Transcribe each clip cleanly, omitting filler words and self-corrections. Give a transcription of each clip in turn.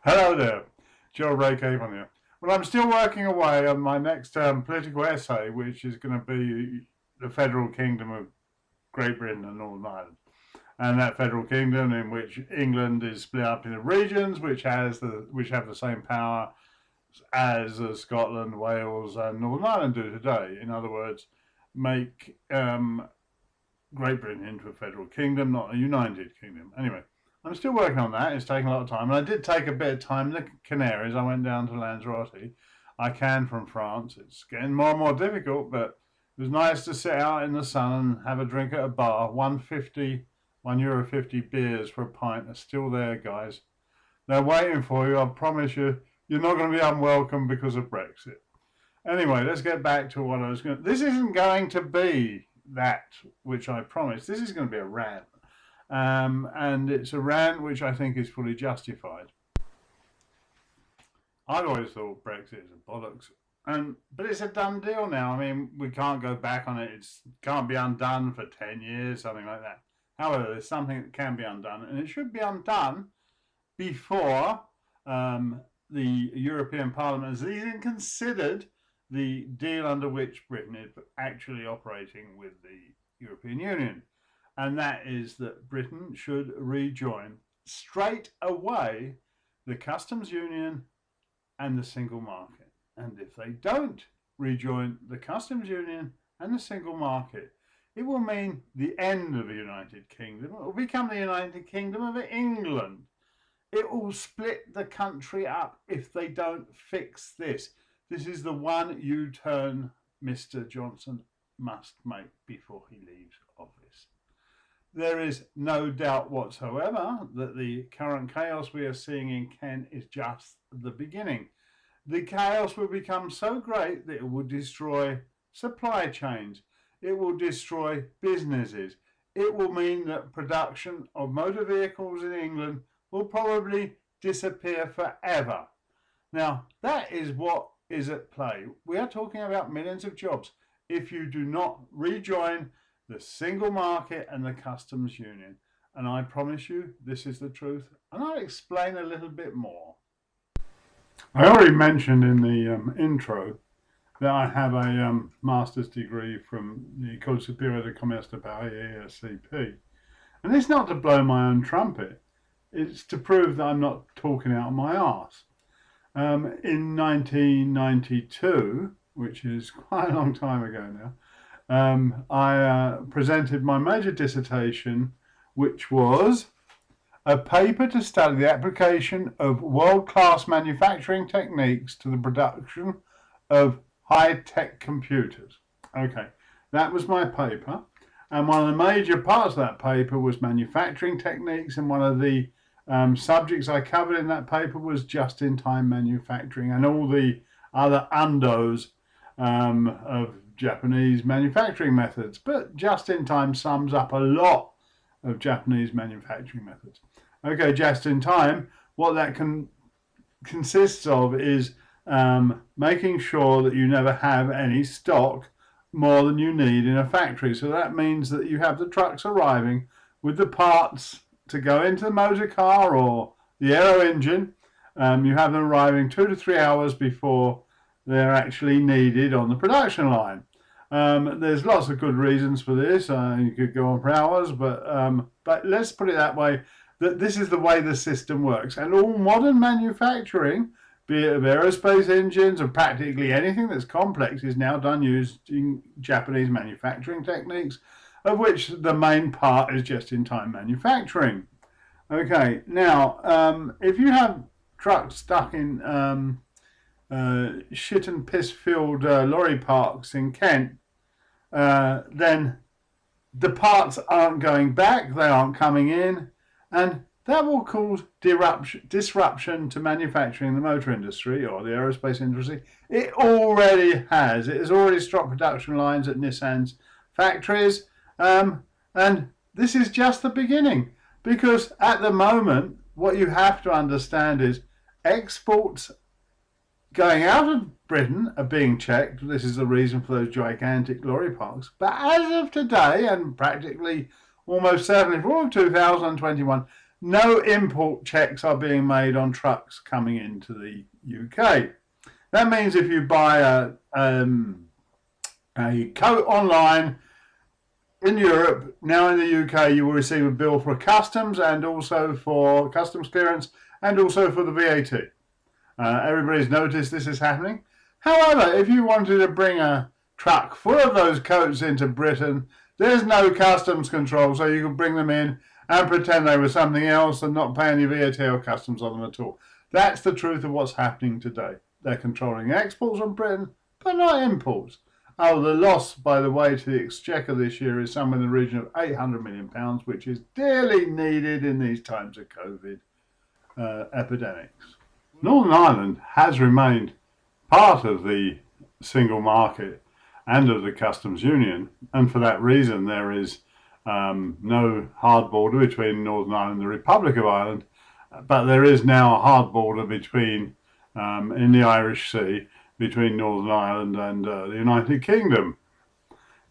Hello there, Joe Ray Capon here. Well, I'm still working away on my next political essay, which is going to be the Federal Kingdom of Great Britain and Northern Ireland. And that Federal Kingdom in which England is split up into regions which have the same power as Scotland, Wales and Northern Ireland do today. In other words, make Great Britain into a federal kingdom, not a united kingdom. Anyway, I'm still working on that. It's taking a lot of time. And I did take a bit of time in the Canaries. I went down to Lanzarote. I can from France. It's getting more and more difficult, but it was nice to sit out in the sun and have a drink at a bar. €1.50 beers for a pint are still there, guys. They're waiting for you. I promise you, you're not going to be unwelcome because of Brexit. Anyway, let's get back to what I was going to... This isn't going to be that which I promised. This is going to be a rant. And it's a rant which I think is fully justified. I've always thought Brexit is a bollocks, but it's a done deal now. I mean, we can't go back on it. It can't be undone for 10 years, something like that. However, there's something that can be undone, and it should be undone before the European Parliament has even considered the deal under which Britain is actually operating with the European Union. And that is that Britain should rejoin straight away the customs union and the single market. And if they don't rejoin the customs union and the single market, it will mean the end of the United Kingdom. It will become the United Kingdom of England. It will split the country up if they don't fix this. This is the one U-turn Mr. Johnson must make before he leaves office. There is no doubt whatsoever that the current chaos we are seeing in Kent is just the beginning. The chaos will become so great that it will destroy supply chains. It will destroy businesses. It will mean that production of motor vehicles in England will probably disappear forever. Now, that is what is at play. We are talking about millions of jobs if you do not rejoin the single market and the customs union. And I promise you, this is the truth. And I'll explain a little bit more. I already mentioned in the intro that I have a master's degree from the École Supérieure de Commerce de Paris, ESCP. And it's not to blow my own trumpet. It's to prove that I'm not talking out of my arse. In 1992, which is quite a long time ago now, I presented my major dissertation, which was a paper to study the application of world-class manufacturing techniques to the production of high-tech computers. Okay, that was my paper. And one of the major parts of that paper was manufacturing techniques, and one of the subjects I covered in that paper was just-in-time manufacturing and all the other undos of Japanese manufacturing methods. But just-in-time sums up a lot of Japanese manufacturing methods. Okay, just-in-time, what that consists of is making sure that you never have any stock more than you need in a factory. So that means that you have the trucks arriving with the parts to go into the motor car or the aero engine. You have them arriving 2 to 3 hours before they're actually needed on the production line. There's lots of good reasons for this. You could go on for hours, but let's put it that way, that this is the way the system works. And all modern manufacturing, be it of aerospace engines or practically anything that's complex, is now done using Japanese manufacturing techniques, of which the main part is just-in-time manufacturing. Okay, now, if you have trucks stuck in shit and piss-filled lorry parks in Kent, then the parts aren't going back, they aren't coming in, and that will cause disruption to manufacturing in the motor industry or the aerospace industry. It already has. It has already stopped production lines at Nissan's factories, and this is just the beginning, because at the moment what you have to understand is exports going out of Britain are being checked. This is the reason for those gigantic lorry parks. But as of today, and practically almost certainly for all of 2021, no import checks are being made on trucks coming into the UK. That means if you buy a coat online in Europe, now in the UK, you will receive a bill for customs and also for customs clearance and also for the VAT. Everybody's noticed this is happening. However, if you wanted to bring a truck full of those coats into Britain, there's no customs control, so you can bring them in and pretend they were something else and not pay any VAT or customs on them at all. That's the truth of what's happening today. They're controlling exports from Britain, but not imports. Oh, the loss, by the way, to the Exchequer this year is somewhere in the region of £800 million, which is dearly needed in these times of COVID epidemics. Northern Ireland has remained part of the single market and of the customs union, and for that reason there is no hard border between Northern Ireland and the Republic of Ireland, but there is now a hard border between in the Irish Sea between Northern Ireland and the United Kingdom,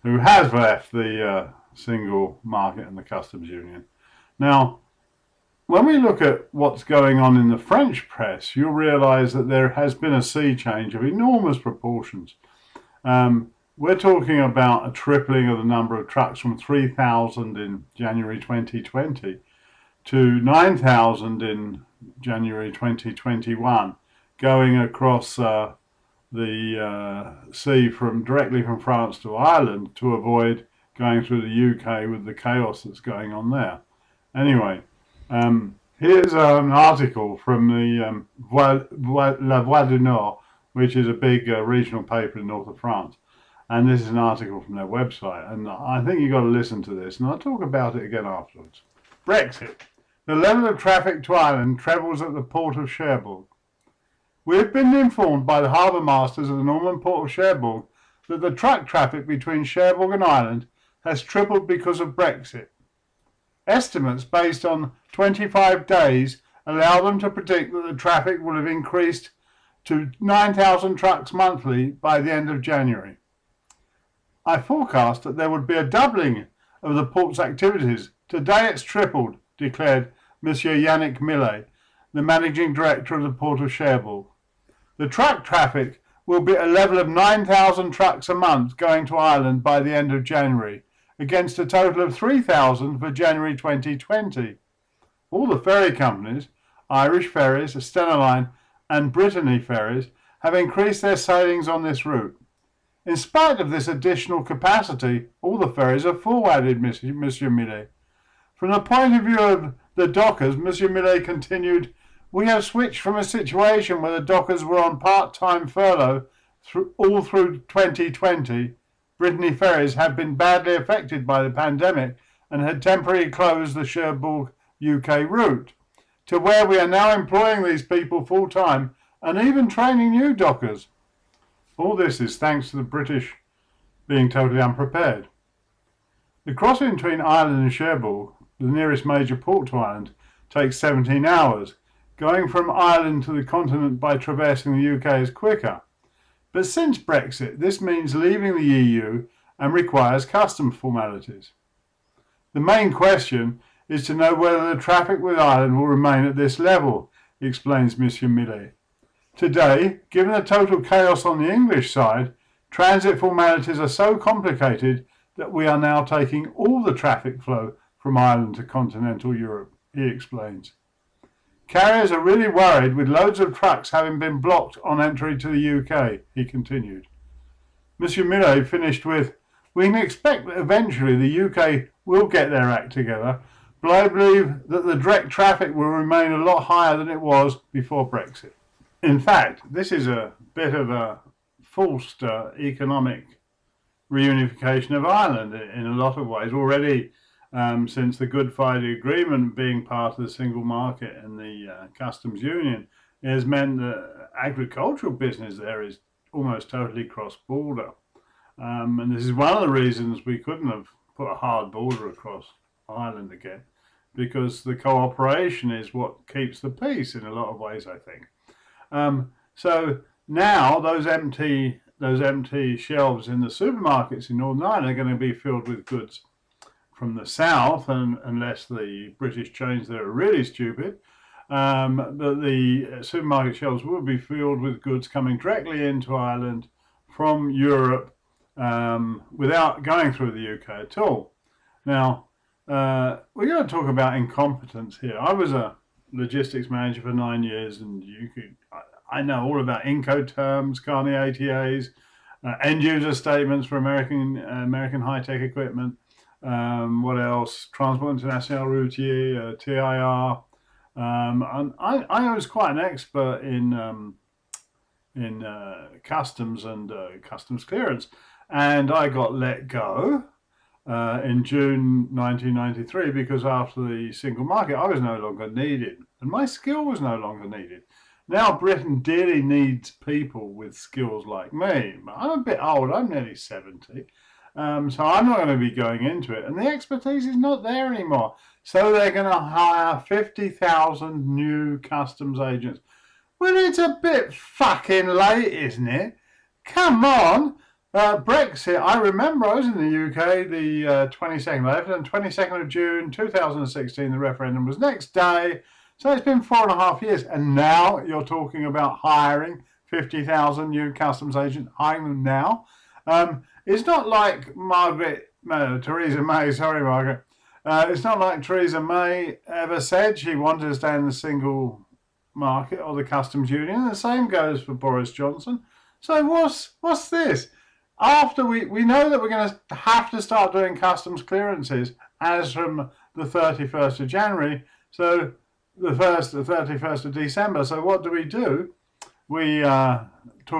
who has left the single market and the customs union. Now, when we look at what's going on in the French press, you'll realise that there has been a sea change of enormous proportions. We're talking about a tripling of the number of trucks from 3,000 in January 2020 to 9,000 in January 2021, going across the sea directly from France to Ireland to avoid going through the UK with the chaos that's going on there. Anyway, here's an article from the La Voix du Nord, which is a big regional paper in the north of France. And this is an article from their website. And I think you've got to listen to this. And I'll talk about it again afterwards. Brexit. The level of traffic to Ireland trebles at the port of Cherbourg. We have been informed by the harbour masters of the Norman port of Cherbourg that the truck traffic between Cherbourg and Ireland has tripled because of Brexit. Estimates based on 25 days allow them to predict that the traffic will have increased to 9,000 trucks monthly by the end of January. I forecast that there would be a doubling of the port's activities. Today it's tripled, declared Monsieur Yannick Millet, the managing director of the port of Cherbourg. The truck traffic will be at a level of 9,000 trucks a month going to Ireland by the end of January, against a total of 3,000 for January 2020. All the ferry companies, Irish Ferries, Stena Line and Brittany Ferries, have increased their sailings on this route. In spite of this additional capacity, all the ferries are full, added Monsieur Millet. From the point of view of the dockers, Monsieur Millet continued, we have switched from a situation where the dockers were on part-time furlough all through 2020. Brittany Ferries have been badly affected by the pandemic and had temporarily closed the Cherbourg UK route, to where we are now employing these people full-time and even training new dockers. All this is thanks to the British being totally unprepared. The crossing between Ireland and Cherbourg, the nearest major port to Ireland, takes 17 hours. Going from Ireland to the continent by traversing the UK is quicker. But since Brexit, this means leaving the EU and requires customs formalities. The main question is to know whether the traffic with Ireland will remain at this level, explains Monsieur Millet. Today, given the total chaos on the English side, transit formalities are so complicated that we are now taking all the traffic flow from Ireland to continental Europe, he explains. Carriers are really worried with loads of trucks having been blocked on entry to the UK, he continued. Monsieur Millet finished with, we can expect that eventually the UK will get their act together, but I believe that the direct traffic will remain a lot higher than it was before Brexit. In fact, this is a bit of a forced economic reunification of Ireland in a lot of ways. Already, since the Good Friday Agreement being part of the single market and the customs union, it has meant that agricultural business there is almost totally cross-border. And this is one of the reasons we couldn't have put a hard border across Ireland again, because the cooperation is what keeps the peace in a lot of ways, I think. So now those empty shelves in the supermarkets in Northern Ireland are going to be filled with goods from the south, and unless the British change, they're really stupid, that the supermarket shelves will be filled with goods coming directly into Ireland from Europe without going through the UK at all. Now, we're going to talk about incompetence here. I was a logistics manager for 9 years, and I know all about Incoterms, Carney ATAs, end user statements for American high-tech equipment. What else? Transport International Routier, TIR. And I was quite an expert in customs and customs clearance, and I got let go in June 1993 because after the single market I was no longer needed and my skill was no longer needed. Now Britain dearly needs people with skills like me. I'm a bit old, I'm nearly 70, so I'm not going to be going into it, and the expertise is not there anymore. So they're going to hire 50,000 new customs agents. Well, it's a bit fucking late, isn't it? Come on. Brexit, I remember I was in the UK the 22nd, I left on 22nd of June 2016, the referendum was next day, so it's been 4.5 years, and now you're talking about hiring 50,000 new customs agents, hiring them now. It's not like Theresa May, sorry Margaret, it's not like Theresa May ever said she wanted to stay in the single market or the customs union. The same goes for Boris Johnson. So what's this? After we know that we're going to have to start doing customs clearances as from the 31st of January, so the 31st of December. So what do? We talk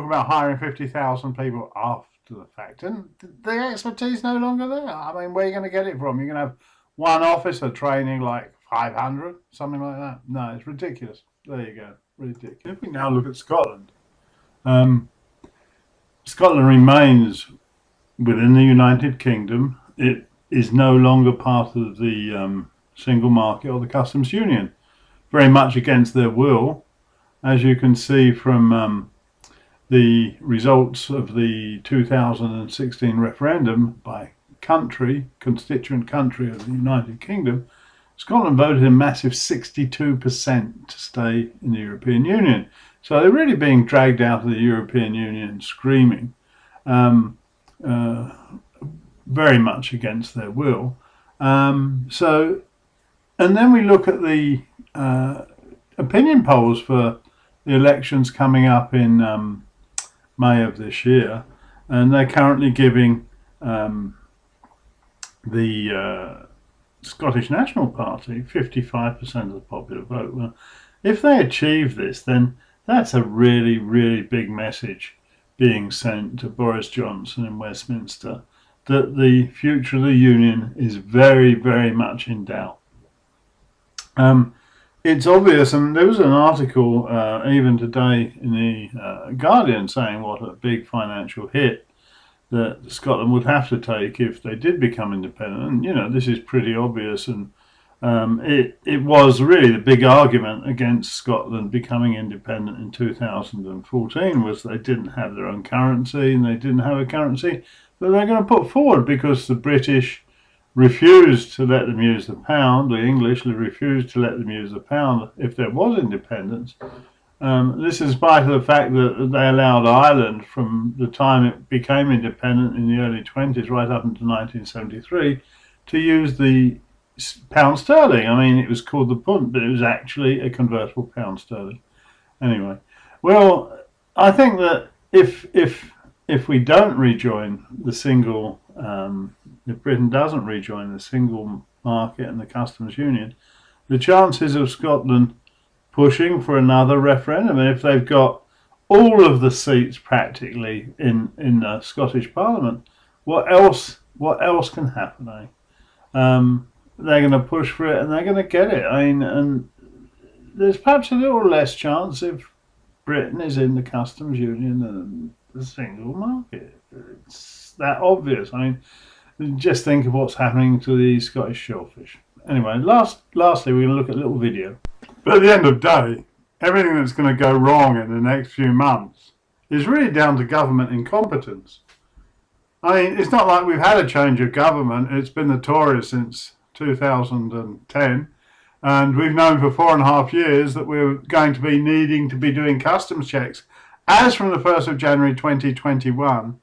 about hiring 50,000 people after the fact, and the expertise no longer there. I mean, where are you going to get it from? You're going to have one officer training like 500, something like that. No, it's ridiculous. There you go, ridiculous. If we now look at Scotland, Scotland remains within the United Kingdom. It is no longer part of the single market or the customs union, very much against their will, as you can see from the results of the 2016 referendum by constituent country of the United Kingdom. Scotland voted a massive 62% to stay in the European Union. So they're really being dragged out of the European Union screaming, very much against their will. And then we look at the opinion polls for the elections coming up in May of this year, and they're currently giving the Scottish National Party 55% of the popular vote. Well, if they achieve this, then that's a really, really big message being sent to Boris Johnson in Westminster, that the future of the Union is very, very much in doubt. It's obvious, and there was an article even today in the Guardian saying what a big financial hit that Scotland would have to take if they did become independent. And, this is pretty obvious, and it was really the big argument against Scotland becoming independent in 2014 was they didn't have their own currency, and they didn't have a currency that they're going to put forward because the British refused to let them use the pound, the English refused to let them use the pound if there was independence. This in spite of the fact that they allowed Ireland from the time it became independent in the early 20s right up until 1973 to use the pound sterling. I mean, it was called the punt, but it was actually a convertible pound sterling. Anyway, well, I think that if we don't rejoin the single, if Britain doesn't rejoin the single market and the customs union, the chances of Scotland pushing for another referendum, and if they've got all of the seats practically in the Scottish Parliament, what else can happen? They're going to push for it and they're going to get it. I mean, and there's perhaps a little less chance if Britain is in the customs union and the single market. It's that obvious. I mean, just think of what's happening to the Scottish shellfish. Anyway, lastly, we're going to look at a little video. But at the end of the day, everything that's going to go wrong in the next few months is really down to government incompetence. I mean, it's not like we've had a change of government. It's been the Tories since 2010. And we've known for 4.5 years that we're going to be needing to be doing customs checks as from the 1st of January 2021.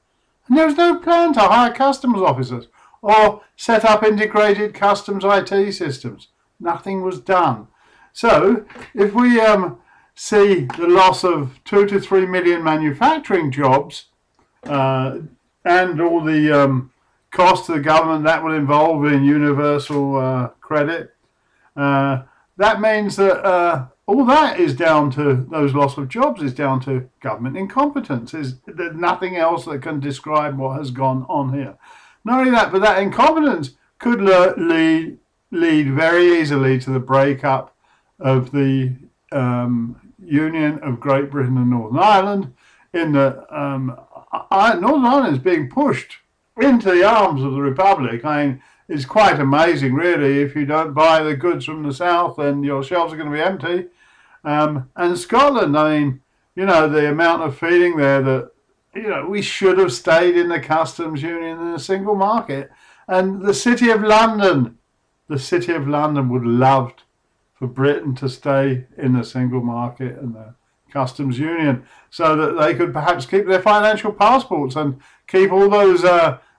And there was no plan to hire customs officers or set up integrated customs IT systems. Nothing was done. So if we see the loss of 2 to 3 million manufacturing jobs and all the cost to the government that will involve in universal credit, that means that all that is down to those loss of jobs is down to government incompetence. There's nothing else that can describe what has gone on here. Not only that, but that incompetence could lead very easily to the breakup of the Union of Great Britain and Northern Ireland. In the Northern Ireland is being pushed into the arms of the Republic. I mean, it's quite amazing, really. If you don't buy the goods from the south, then your shelves are going to be empty. And Scotland, I mean, you know, the amount of feeling there that, you know, we should have stayed in the customs union and the single market. And the City of London would love for Britain to stay in the single market and the customs union so that they could perhaps keep their financial passports and keep all those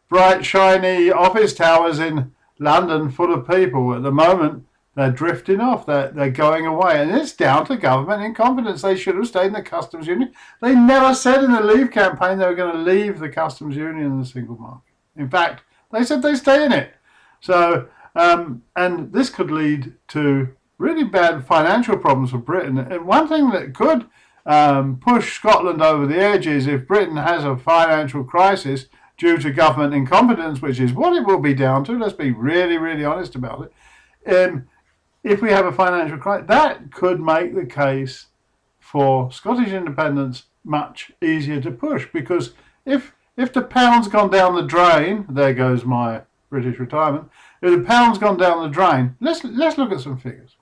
bright, shiny office towers in London full of people. At the moment, they're drifting off. They're going away. And it's down to government incompetence. They should have stayed in the customs union. They never said in the Leave campaign they were going to leave the customs union and the single market. In fact, they said they stay in it. So, and this could lead to really bad financial problems for Britain. And one thing that could push Scotland over the edge is if Britain has a financial crisis due to government incompetence, which is what it will be down to. Let's be really, really honest about it. If we have a financial crisis, that could make the case for Scottish independence much easier to push, because if the pound's gone down the drain, there goes my British retirement. If the pound's gone down the drain, let's look at some figures.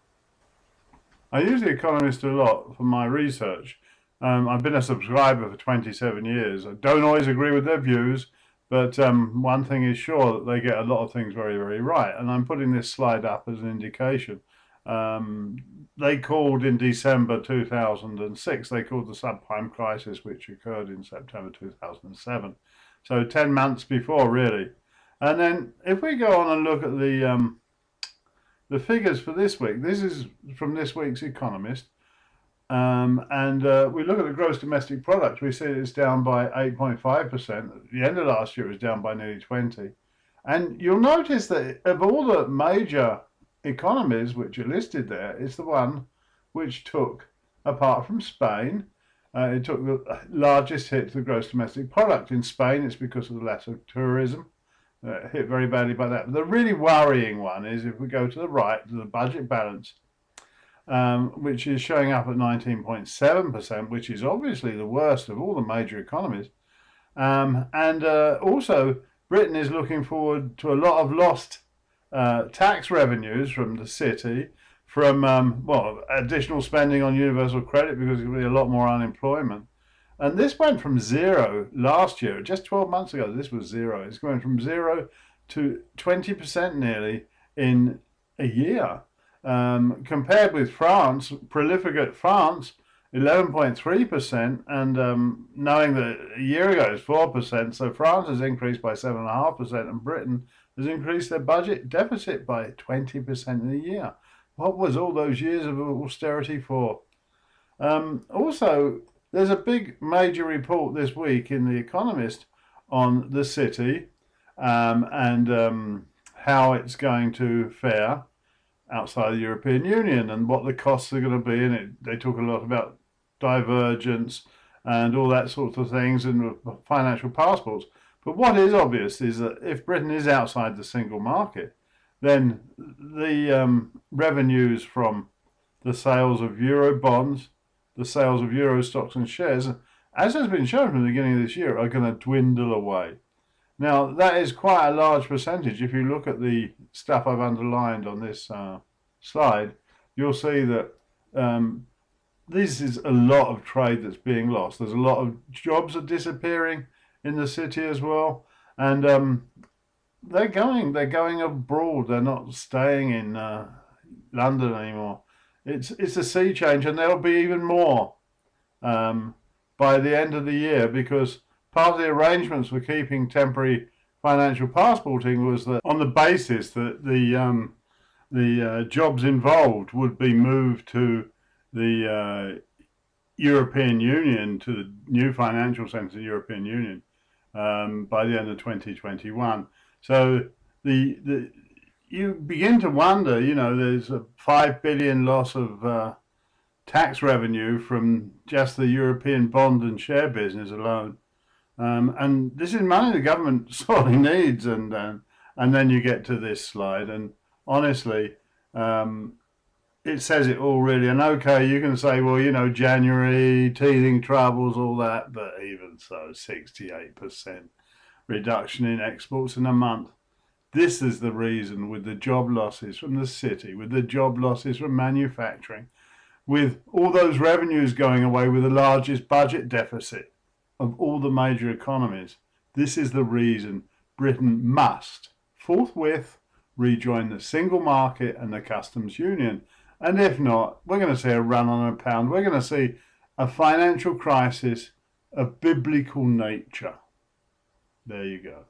I use The Economist a lot for my research. I've been a subscriber for 27 years. I don't always agree with their views, but one thing is sure, that they get a lot of things very, very right. And I'm putting this slide up as an indication. They called in December 2006, they called the subprime crisis, which occurred in September 2007. So 10 months before, really. And then if we go on and look at the figures for this week, this is from this week's Economist. And we look at the gross domestic product, we see it's down by 8.5%. At the end of last year, it was down by nearly 20. And you'll notice that of all the major economies which are listed there, it's the one which took, apart from Spain, it took the largest hit to the gross domestic product. In Spain, it's because of the lack of tourism, hit very badly by that. But the really worrying one is if we go to the right, to the budget balance, which is showing up at 19.7%, which is obviously the worst of all the major economies. Also, Britain is looking forward to a lot of lost tax revenues from the city, from additional spending on universal credit because there's going to be a lot more unemployment. And this went from zero last year, just 12 months ago, this was zero. It's going from 0 to 20% nearly in a year. Compared with France, prolific France, 11.3%, and knowing that a year ago it was 4%, so France has increased by 7.5%, and Britain has increased their budget deficit by 20% in a year. What was all those years of austerity for? Also, there's a big major report this week in The Economist on the city and how it's going to fare outside the European Union and what the costs are going to be in it. They talk a lot about divergence and all that sort of things and financial passports. But what is obvious is that if Britain is outside the single market, then the revenues from the sales of euro bonds, the sales of euro stocks and shares, as has been shown from the beginning of this year, are going to dwindle away. Now, that is quite a large percentage. If you look at the stuff I've underlined on this slide, you'll see that this is a lot of trade that's being lost. There's a lot of jobs are disappearing in the city as well. and they're going abroad. They're not staying in London anymore. It's a sea change, and there'll be even more by the end of the year, because part of the arrangements for keeping temporary financial passporting was that on the basis that the jobs involved would be moved to the European Union, to the new financial centre of the European Union, by the end of 2021. So you begin to wonder, there's a 5 billion loss of tax revenue from just the European bond and share business alone. And this is money the government sorely needs. And then you get to this slide, and honestly, it says it all really. And okay, you can say, well, January, teething troubles, all that, but even so, 68% reduction in exports in a month. This is the reason, with the job losses from the city, with the job losses from manufacturing, with all those revenues going away, with the largest budget deficit of all the major economies. This is the reason Britain must forthwith rejoin the single market and the customs union. And if not, we're going to see a run on a pound. We're going to see a financial crisis of biblical nature. There you go.